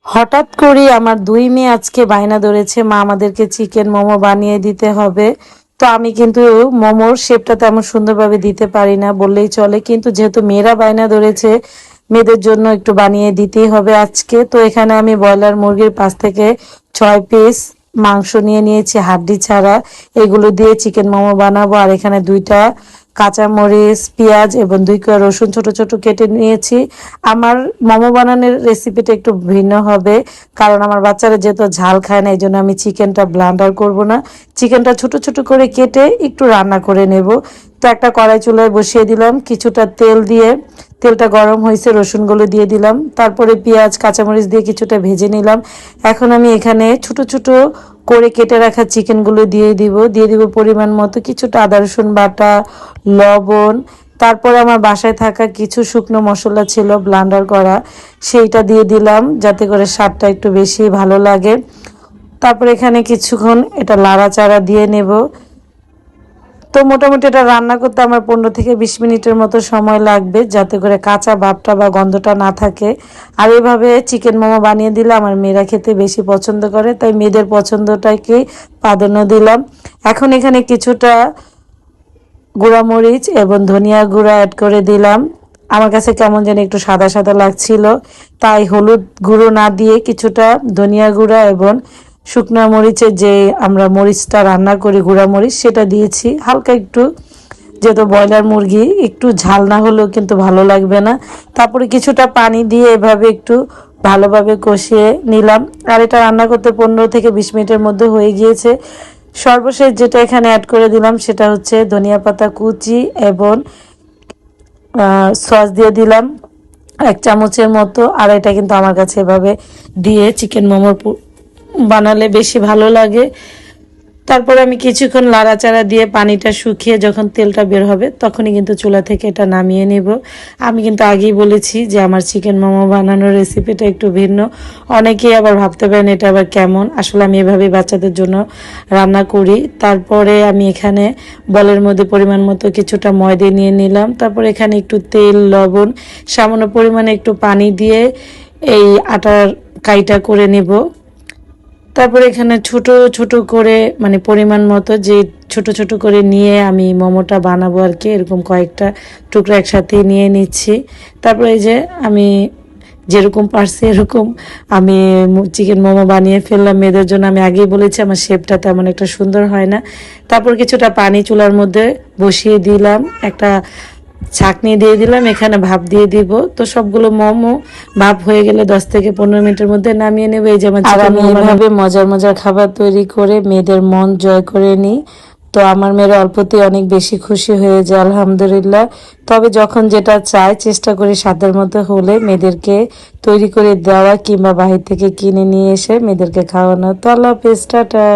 হঠাৎ করে আমার দুই মেয়ে আজকে বায়না ধরেছে, মা আমাদেরকে চিকেন মোমো বানিয়ে দিতে হবে। তো আমি কিন্তু মোমোর শেপটা তেমন সুন্দরভাবে দিতে পারি না বললেই চলে, কিন্তু যেহেতু মেয়েরা বায়না ধরেছে, মেয়েদের জন্য একটু বানিয়ে দিতেই হবে আজকে। তো এখানে আমি ব্রয়লার মুরগির 5 থেকে 6 পিস মাংস নিয়ে নিয়েছি হাড্ডি ছাড়া। এগুলো দিয়ে চিকেন মোমো বানাবো। আর এখানে 2টা কাঁচামরিচ, পেঁয়াজ এবং 2 কোয়া রসুন ছোট ছোট কেটে নিয়েছি। আমার মোমো বানানোর রেসিপিটা একটু ভিন্ন হবে, কারণ আমার বাচ্চারা যেহেতু ঝাল খায় না, এই জন্য আমি চিকেনটা ব্লান্ডার করব না। চিকেনটা ছোট ছোট করে কেটে একটু রান্না করে নেব। তো একটা কড়াই চুলায় বসিয়ে দিলাম, কিছুটা তেল দিয়ে তেলটা গরম হয়েছে, রসুনগুলো দিয়ে দিলাম, তারপরে পেঁয়াজ কাঁচামরিচ দিয়ে কিছুটা ভেজে নিলাম। এখন আমি এখানে ছোট ছোট করে কেটে রাখা চিকেনগুলো দিয়ে দিব পরিমাণ মতো কিছুটা আদা রসুন বাটা, লবণ। তারপরে আমার বাসায় থাকা কিছু শুকনো মশলা ছিল ব্লান্ডার করা, সেইটা দিয়ে দিলাম যাতে করে স্বাদটা একটু বেশি ভালো লাগে। তারপরে এখানে কিছুক্ষণ এটা লাড়াচাড়া দিয়ে নেব। তো মোটামুটি এটা রান্না করতে আমার 15 থেকে 20 মিনিটের মতো সময় লাগবে, যাতে করে কাঁচা ভাবটা বা গন্ধটা না থাকে। আর এইভাবে চিকেন মোমো বানিয়ে দিলে আমার মেয়েরা খেতে বেশি পছন্দ করে, তাই মেয়েদের পছন্দটাকেই প্রাধান্য দিলাম। এখন এখানে কিছুটা গুঁড়ামরিচ এবং ধনিয়া গুঁড়া অ্যাড করে দিলাম। আমার কাছে কেমন যেন একটু সাদা সাদা লাগছিল, তাই হলুদ গুঁড়ো না দিয়ে কিছুটা ধনিয়া গুঁড়া এবং শুকনো মরিচের যে আমরা মরিচটা রান্না করি গুঁড়া মরিচ, সেটা দিয়েছি হালকা একটু। যেহেতু ব্রয়লার মুরগি একটু ঝাল না হলেও কিন্তু ভালো লাগবে না। তারপরে কিছুটা পানি দিয়ে এভাবে একটু ভালোভাবে কষিয়ে নিলাম। আর এটা রান্না করতে 15 থেকে 20 মিনিটের মধ্যে হয়ে গিয়েছে। সর্বশেষ যেটা এখানে অ্যাড করে দিলাম সেটা হচ্ছে ধনিয়া পাতা কুচি এবং সস দিয়ে দিলাম 1 চামচের মতো। আর এটা কিন্তু আমার কাছে এভাবে দিয়ে চিকেন মোমো বানালে বেশি ভালো লাগে। তারপরে আমি কিছুক্ষণ লাড়াচাড়া দিয়ে পানিটা শুকিয়ে যখন তেলটা বের হবে, তখনই কিন্তু চুলা থেকে এটা নামিয়ে নেব। আমি কিন্তু আগেই বলেছি যে আমার চিকেন মোমো বানানোর রেসিপিটা একটু ভিন্ন। অনেকেই আবার ভাবতে পারেন এটা আবার কেমন, আসলে আমি এভাবেই বাচ্চাদের জন্য রান্না করি। তারপরে আমি এখানে বলের মধ্যে পরিমাণ মতো কিছুটা ময়দা নিয়ে নিলাম। তারপরে এখানে একটু তেল, লবণ, সামান্য পরিমাণে একটু পানি দিয়ে এই আটার কাইটা করে নেব। তারপরে এখানে ছোট ছোট করে মানে পরিমাণ মতো যে ছোট ছোট করে নিয়ে আমি মোমোটা বানাবো আর কি, এরকম কয়েকটা টুকরো একসাথে নিয়ে নিচ্ছি। তারপরে এই যে আমি যেরকম পারছি এরকম আমি চিকেন মোমো বানিয়ে ফেললাম মেয়েদের জন্য। আমি আগেই বলেছি আমার শেপটা তেমন একটা সুন্দর হয় না। তারপর কিছুটা পানি চুলার মধ্যে বসিয়ে দিলাম, একটা ছাঁকনি দিয়ে দিলাম, এখানে ভাপ দিয়ে দিব। তো সবগুলো মোমো ভাপ হয়ে গেলে 10 থেকে 15 মিনিটের মধ্যে নামিয়ে নেবে। এই যে আমার চিকেন মোমো এভাবে মজার মজার খাবার তৈরি করে মেয়েদের মন জয় করে নিই। তো আমার মেয়েরা অল্পতেই অনেক বেশি খুশি হয়ে যায় আলহামদুলিল্লাহ। তবে যখন যেটা চায় চেষ্টা করি স্বাদের মতো হলে মেয়েদেরকে তৈরি করে দেওয়া কিংবা বাহির থেকে কিনে নিয়ে এসে মেয়েদেরকে খাওয়ানো। তো আল্লাহ হাফেজ, টাটা।